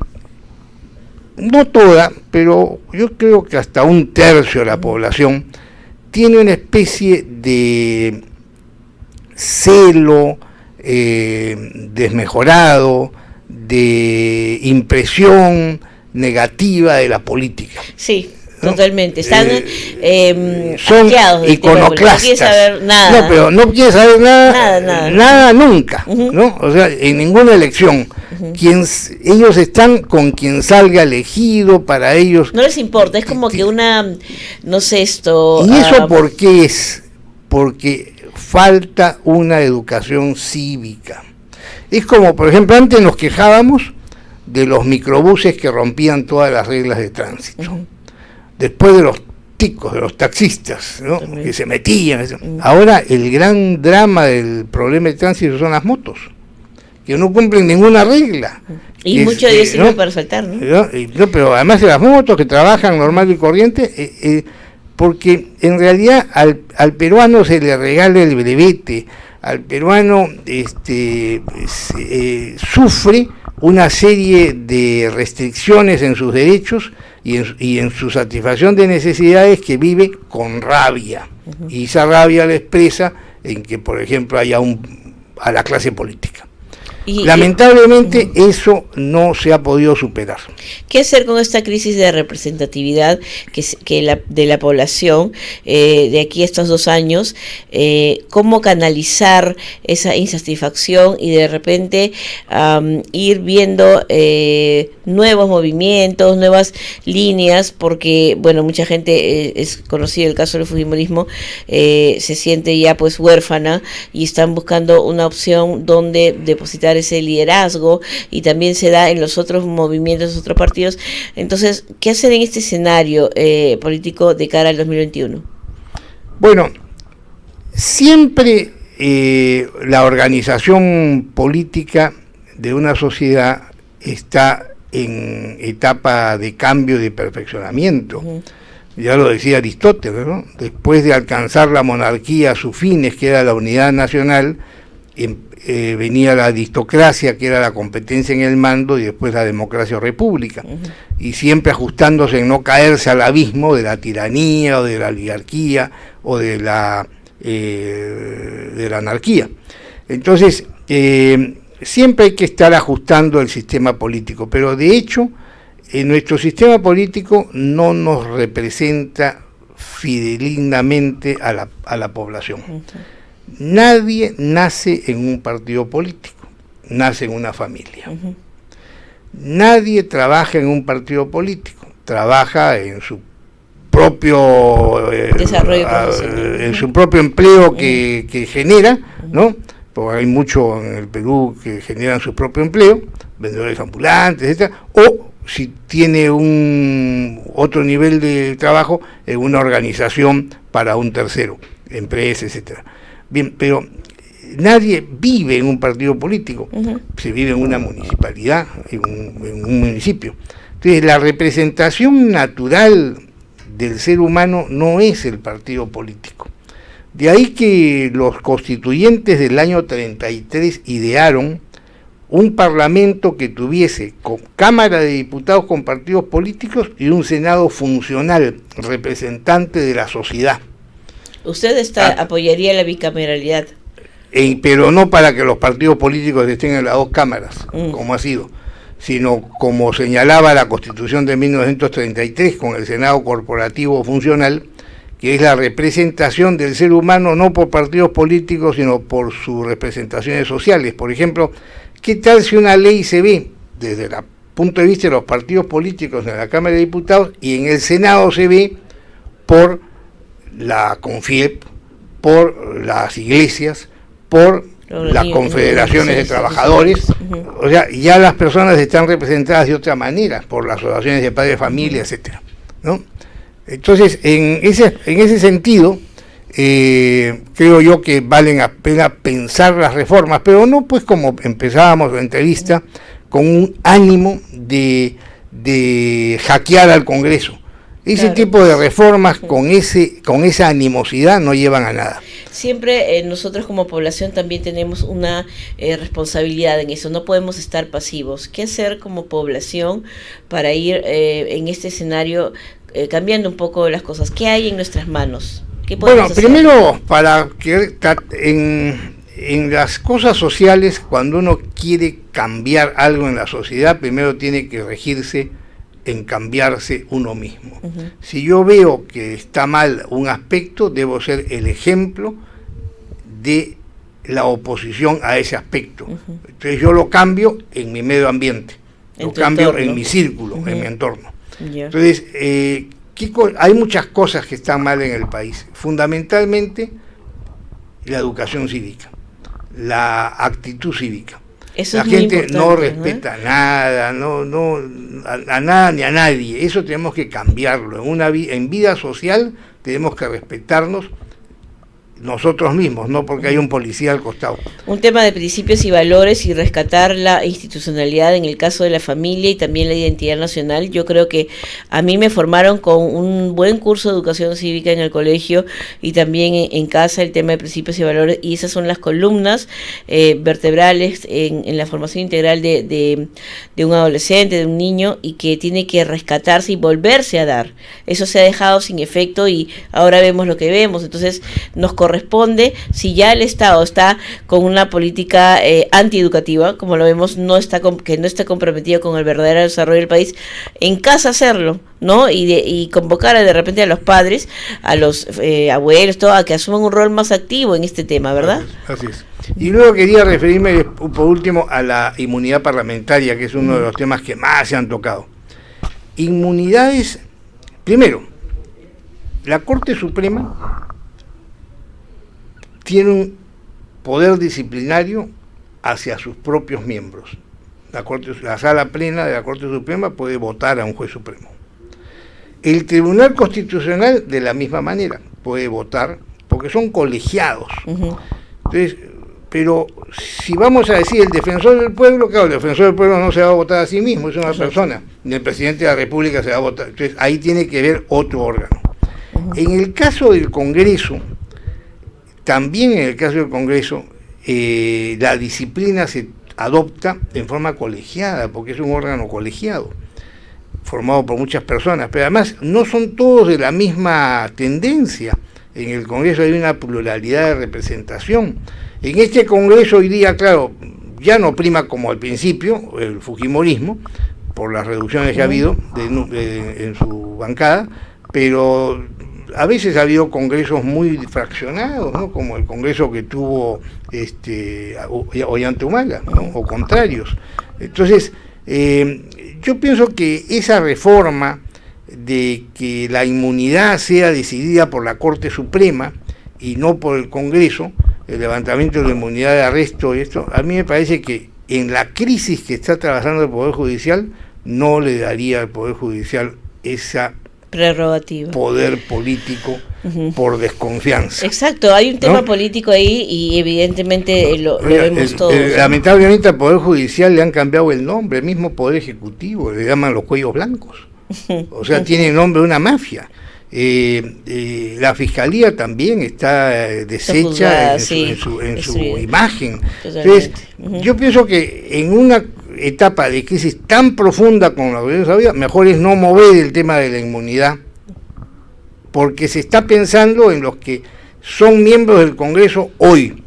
no toda, pero yo creo que hasta un tercio de la población tiene una especie de celo desmejorado, de impresión negativa de la política. Sí, totalmente. Están son iconoclastas. No quiere saber nada. No, pero no quiere saber nada nunca, ¿no? O sea, en ninguna elección. Ellos están con quien salga elegido, para ellos. No les importa, es como que no sé esto. ¿Y eso por qué es? Porque falta una educación cívica. Es como, por ejemplo, antes nos quejábamos de los microbuses que rompían todas las reglas de tránsito. Después de los ticos, de los taxistas, ¿no? Que se metían. Ahora el gran drama del problema de tránsito son las motos, que no cumplen ninguna regla. Y mucho de eso sirve para saltar, ¿no? Pero además de las motos que trabajan normal y corriente, porque en realidad al peruano se le regala el brevete, al peruano sufre una serie de restricciones en sus derechos y en su satisfacción de necesidades que vive con rabia. Y esa rabia la expresa en que, por ejemplo, haya a la clase política. Y lamentablemente eso no se ha podido superar. ¿Qué hacer con esta crisis de representatividad de la población de aquí a estos 2 años? ¿Cómo canalizar esa insatisfacción y de repente ir viendo nuevos movimientos, nuevas líneas? Porque, bueno, mucha gente es conocido el caso del fujimorismo, se siente ya pues huérfana y están buscando una opción donde depositar ese liderazgo, y también se da en los otros movimientos, los otros partidos. Entonces, ¿qué hacer en este escenario político de cara al 2021? Bueno, siempre la organización política de una sociedad está en etapa de cambio y de perfeccionamiento. Ya lo decía Aristóteles, ¿no? Después de alcanzar la monarquía a sus fines, que era la unidad nacional, venía la aristocracia, que era la competencia en el mando, y después la democracia o república, y siempre ajustándose en no caerse al abismo de la tiranía o de la oligarquía o de la anarquía. Entonces, siempre hay que estar ajustando el sistema político, pero de hecho, nuestro sistema político no nos representa fidelinamente a la población. Nadie nace en un partido político, nace en una familia. Nadie trabaja en un partido político, trabaja en su propio desarrollo profesional, en su propio empleo que genera, ¿no? Porque hay mucho en el Perú que generan su propio empleo, vendedores ambulantes, etcétera, o si tiene otro nivel de trabajo en una organización para un tercero, empresa, etcétera. Bien, pero nadie vive en un partido político, se vive en una municipalidad, en un municipio. Entonces, la representación natural del ser humano no es el partido político. De ahí que los constituyentes del año 33 idearon un parlamento que tuviese Cámara de Diputados con partidos políticos y un Senado funcional, representante de la sociedad. ¿Usted apoyaría la bicameralidad? Pero no para que los partidos políticos estén en las 2 cámaras, como ha sido, sino como señalaba la Constitución de 1933, con el Senado corporativo funcional, que es la representación del ser humano no por partidos políticos, sino por sus representaciones sociales. Por ejemplo, ¿qué tal si una ley se ve desde el punto de vista de los partidos políticos en la Cámara de Diputados y en el Senado se ve por la CONFIEP, por las iglesias, por las confederaciones de trabajadores? O sea, ya las personas están representadas de otra manera, por las asociaciones de padres de familia, etcétera, ¿no? Entonces, en ese sentido, creo yo que valen la pena pensar las reformas, pero no pues como empezábamos la entrevista, con un ánimo de hackear al Congreso. Ese tipo de reformas con esa animosidad no llevan a nada. Siempre nosotros como población también tenemos una responsabilidad en eso, no podemos estar pasivos. ¿Qué hacer como población para ir en este escenario cambiando un poco las cosas? ¿Qué hay en nuestras manos? ¿Qué podemos hacer? Primero, para que en las cosas sociales, cuando uno quiere cambiar algo en la sociedad, primero tiene que regirse en cambiarse uno mismo. Si yo veo que está mal un aspecto, debo ser el ejemplo de la oposición a ese aspecto. Entonces yo lo cambio en mi medio ambiente, lo cambio entorno, en mi círculo, en mi entorno. Entonces, hay muchas cosas que están mal en el país, fundamentalmente la educación cívica, la actitud cívica. La gente no respeta nada, a nada ni a nadie. Eso tenemos que cambiarlo. En vida social tenemos que respetarnos nosotros mismos, no porque hay un policía al costado. Un tema de principios y valores y rescatar la institucionalidad en el caso de la familia y también la identidad nacional. Yo creo que a mí me formaron con un buen curso de educación cívica en el colegio y también en casa, el tema de principios y valores, y esas son las columnas vertebrales en la formación integral de un adolescente, de un niño, y que tiene que rescatarse y volverse a dar. Eso se ha dejado sin efecto y ahora vemos lo que vemos. Entonces nos corresponde, si ya el Estado está con una política antieducativa, como lo vemos, que no está comprometido con el verdadero desarrollo del país, en casa hacerlo, ¿no? Y convocar de repente a los padres, a los abuelos, todo, a que asuman un rol más activo en este tema, ¿verdad? Así es. Y luego quería referirme por último a la inmunidad parlamentaria, que es uno de los temas que más se han tocado. Inmunidades, primero, la Corte Suprema tiene un poder disciplinario hacia sus propios miembros. La sala plena de la Corte Suprema puede votar a un juez supremo. El Tribunal Constitucional de la misma manera puede votar, porque son colegiados. Entonces, pero si vamos a decir el defensor del pueblo, claro, el defensor del pueblo no se va a votar a sí mismo, es una persona, ni el presidente de la República se va a votar. Entonces ahí tiene que ver otro órgano. En el caso del Congreso, también en el caso del Congreso, la disciplina se adopta en forma colegiada, porque es un órgano colegiado, formado por muchas personas, pero además no son todos de la misma tendencia. En el Congreso hay una pluralidad de representación. En este Congreso hoy día, claro, ya no prima como al principio el fujimorismo, por las reducciones que ha habido en su bancada, pero a veces ha habido congresos muy fraccionados, ¿no? Como el congreso que tuvo Ollanta Humala, ¿no? O contrarios. Entonces, yo pienso que esa reforma de que la inmunidad sea decidida por la Corte Suprema y no por el Congreso, el levantamiento de la inmunidad de arresto y esto, a mí me parece que en la crisis que está atravesando el Poder Judicial no le daría al Poder Judicial esa prerrogativa, poder político por desconfianza. Exacto, hay un tema político ahí y evidentemente lo vemos todos. Lamentablemente al Poder Judicial le han cambiado el nombre, el mismo Poder Ejecutivo, le llaman los cuellos blancos. O sea, tiene el nombre de una mafia. La Fiscalía también está deshecha en su imagen. Entonces, yo pienso que en una etapa de crisis tan profunda como la que había, mejor es no mover el tema de la inmunidad, porque se está pensando en los que son miembros del Congreso hoy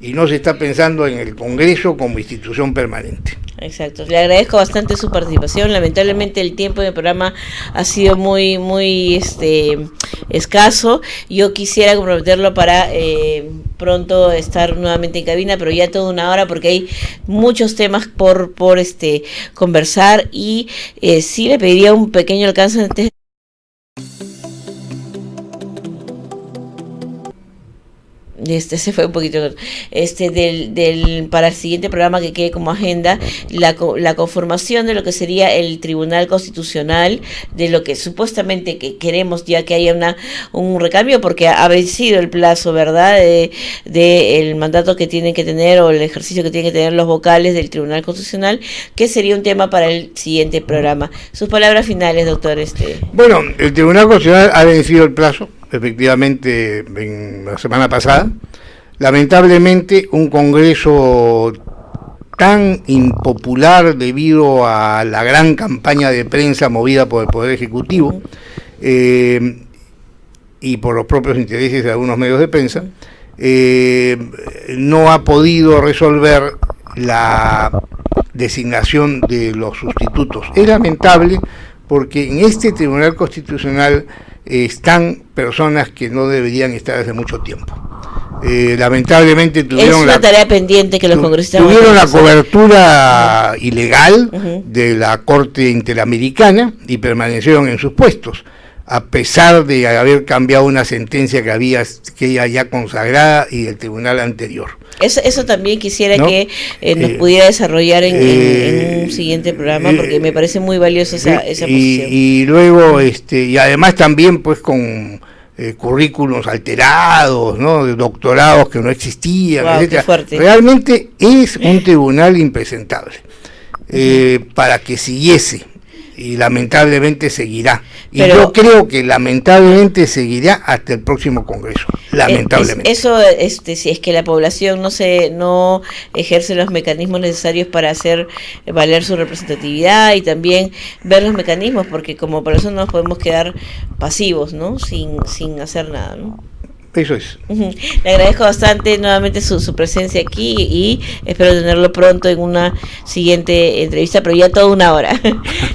y no se está pensando en el Congreso como institución permanente. Exacto, le agradezco bastante su participación. Lamentablemente el tiempo del programa ha sido muy escaso. Yo quisiera comprometerlo para pronto estar nuevamente en cabina, pero ya toda una hora porque hay muchos temas por conversar y sí le pediría un pequeño alcance antes. Se fue un poquito para el siguiente programa que quede como agenda la conformación de lo que sería el Tribunal Constitucional, de lo que supuestamente que queremos ya que haya un recambio, porque ha vencido el plazo, ¿verdad?, de el mandato que tienen que tener o el ejercicio que tienen que tener los vocales del Tribunal Constitucional, que sería un tema para el siguiente programa. Sus palabras finales, doctor. Bueno, el Tribunal Constitucional ha vencido el plazo, efectivamente, en la semana pasada. Lamentablemente un Congreso tan impopular debido a la gran campaña de prensa movida por el Poder Ejecutivo y por los propios intereses de algunos medios de prensa, no ha podido resolver la designación de los sustitutos. Es lamentable porque en este Tribunal Constitucional están personas que no deberían estar hace mucho tiempo. Lamentablemente tuvieron tarea pendiente que los congresistas tuvieron la cobertura ilegal de la Corte Interamericana y permanecieron en sus puestos, a pesar de haber cambiado una sentencia que era ya consagrada y del tribunal anterior. Eso también quisiera que nos pudiera desarrollar en un siguiente programa, porque me parece muy valiosa esa posición. Y luego, y además también pues con currículos alterados, ¿no?, de doctorados que no existían, etcétera. Realmente es un tribunal impresentable para que siguiese. Y lamentablemente seguirá. Y yo creo que lamentablemente seguirá hasta el próximo Congreso. Lamentablemente. Si es que la población no ejerce los mecanismos necesarios para hacer valer su representatividad y también ver los mecanismos, porque como por eso no nos podemos quedar pasivos, ¿no?, sin hacer nada, ¿no? Eso es. Le agradezco bastante nuevamente su presencia aquí y espero tenerlo pronto en una siguiente entrevista, pero ya toda una hora.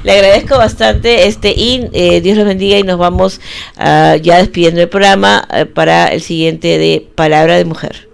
Le agradezco bastante y Dios los bendiga, y nos vamos ya despidiendo el programa para el siguiente de Palabra de Mujer.